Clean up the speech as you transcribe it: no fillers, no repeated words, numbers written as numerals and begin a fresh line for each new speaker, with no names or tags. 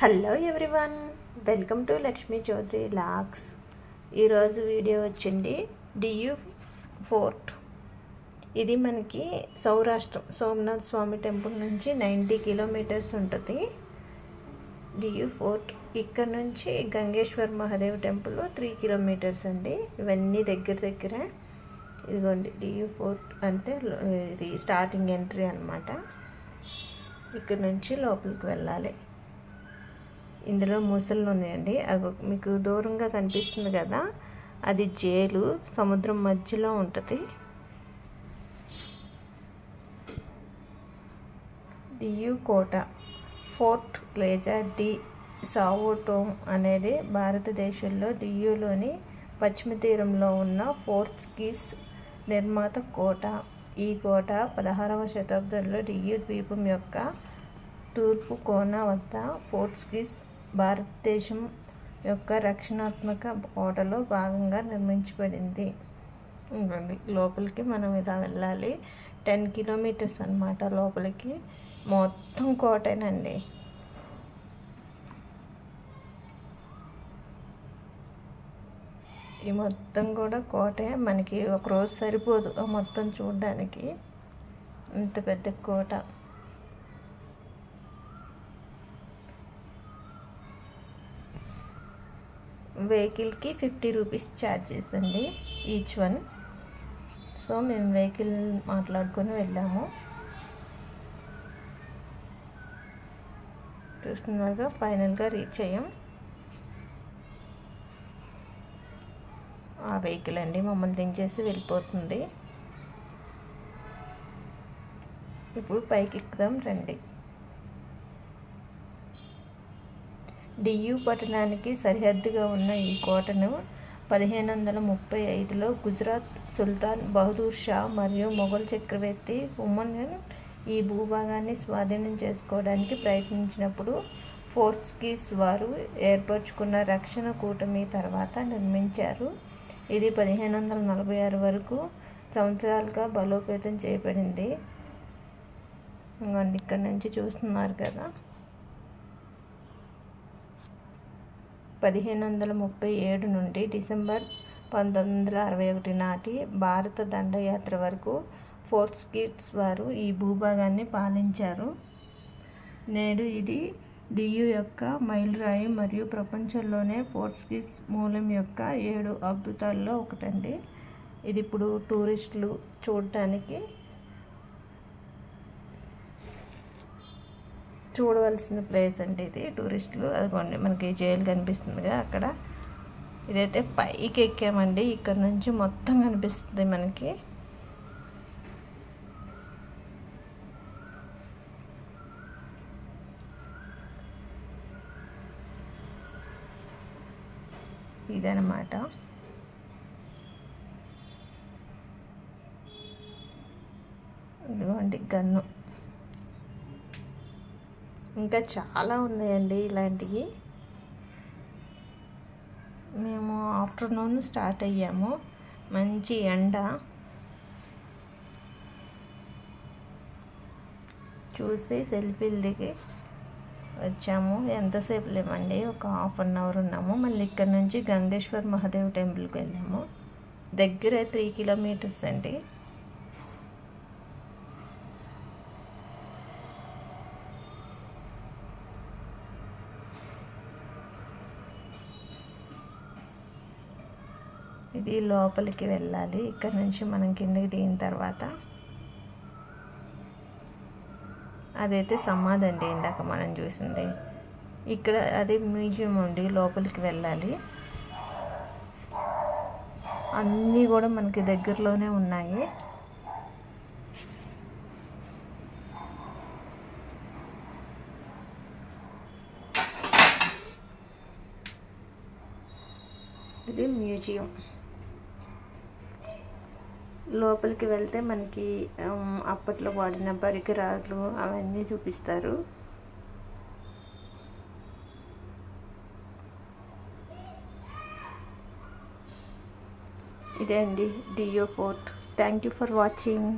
Hello everyone, welcome to Lakshmi Chowdary logs. ఈరోజు video వచ్చింది Diu fort. ఇది మనకి సౌరాష్ట్రం సోమనాథ్ స్వామి టెంపుల్ నుంచి 90 కిలోమీటర్స్ ఉంటుంది డియూ ఫోర్ట్. ఇక్కడ నుంచి గంగేశ్వర్ మహాదేవ్ టెంపుల్ 3 కిలోమీటర్స్ అండి. ఇవన్నీ దగ్గర. ఇదిగోండి డియూ ఫోర్ట్ అంటే ఇది స్టార్టింగ్ ఎంట్రీ అన్నమాట. ఇక్కడ నుంచి లోపలికి వెళ్ళాలి. ఇందులో ముసళ్ళు ఉన్నాయండి. అది మీకు దూరంగా కనిపిస్తుంది కదా, అది జైలు, సముద్రం మధ్యలో ఉంటుంది. డియూ కోట ఫోర్ట్ లేదా డి సావోటోమ్ అనేది భారతదేశంలో డియూలోని పశ్చిమ తీరంలో ఉన్న పోర్చుగీస్ నిర్మాత కోట. ఈ కోట 16వ శతాబ్దంలో డియూ ద్వీపం యొక్క తూర్పు కోన వద్ద పోర్చుగీస్ భారతదేశం యొక్క రక్షణాత్మక కోటలో భాగంగా నిర్మించబడింది. లోపలికి మనం ఇలా వెళ్ళాలి. 10 కిలోమీటర్స్ అన్నమాట లోపలికి. మొత్తం కోటేనండి. ఈ మొత్తం కూడా కోటే. మనకి ఒక రోజు సరిపోదు మొత్తం చూడడానికి, ఇంత పెద్ద కోట. వెహికల్కి 50 రూపీస్ ఛార్జెస్ అండి ఈచ్ వన్. సో మేము వెహికల్ మాట్లాడుకొని వెళ్ళాము. చూస్తున్నారుగా, ఫైనల్గా రీచ్ అయ్యాం. ఆ వెహికల్ అండి మమ్మల్ని దించేసి వెళ్ళిపోతుంది. ఇప్పుడు పైకి ఎక్కుదాం రండి. డియూ పట్టణానికి సరిహద్దుగా ఉన్న ఈ కోటను 1535లో గుజరాత్ సుల్తాన్ బహదూర్ షా మరియు మొఘల్ చక్రవర్తి హుమాయూన్ ఈ భూభాగాన్ని స్వాధీనం చేసుకోవడానికి ప్రయత్నించినప్పుడు పోర్చుగీస్ వారు ఏర్పరచుకున్న రక్షణ కూటమి తర్వాత నిర్మించారు. ఇది 1546 వరకు సంవత్సరాలుగా బలోపేతం చేయబడింది. ఇక్కడ నుంచి చూస్తున్నారు కదా, 1537 నుండి డిసెంబర్ 1961 నాటి భారత దండయాత్ర వరకు పోర్చుగీస్ వారు ఈ భూభాగాన్ని పాలించారు. నేడు ఇది డియూ యొక్క మైలురాయి మరియు ప్రపంచంలోనే పోర్చుగీస్ మూలం యొక్క 7 అద్భుతాల్లో ఒకటండి. ఇది ఇప్పుడు టూరిస్టులు చూడటానికి చూడవలసిన ప్లేస్ అండి. ఇది టూరిస్టులు. అదిగోండి మనకి జైలు కనిపిస్తుందిగా అక్కడ. ఇదైతే పైకి ఎక్కామండి. ఇక్కడ నుంచి మొత్తం కనిపిస్తుంది మనకి. ఇదన్నమాట. ఇదిగోండి గన్ను. ఇంకా చాలా ఉన్నాయండి ఇలాంటివి. మేము ఆఫ్టర్నూన్ స్టార్ట్ అయ్యాము. మంచి ఎండ. చూసి సెల్ఫీలు దిగి వచ్చాము. ఎంతసేపు లేమండి, ఒక ½ అన్ అవర్ ఉన్నాము. మళ్ళీ ఇక్కడ నుంచి గంగేశ్వర్ మహాదేవ్ టెంపుల్కి వెళ్ళాము. దగ్గరే 3 కిలోమీటర్స్ అండి. ఇది లోపలికి వెళ్ళాలి. ఇక్కడ నుంచి మనం కిందకి దిగిన తర్వాత అదైతే సమాధి అండి ఇందాక మనం చూసింది. ఇక్కడ అది మ్యూజియం ఉండి లోపలికి వెళ్ళాలి. అన్నీ కూడా మనకి దగ్గరలోనే ఉన్నాయి. ఇది మ్యూజియం. లోపలికి వెళ్తే మనకి అప్పట్లో వాడిన పరికరాలు అవన్నీ చూపిస్తారు. ఇదే అండి Diu fort. Thank you for watching.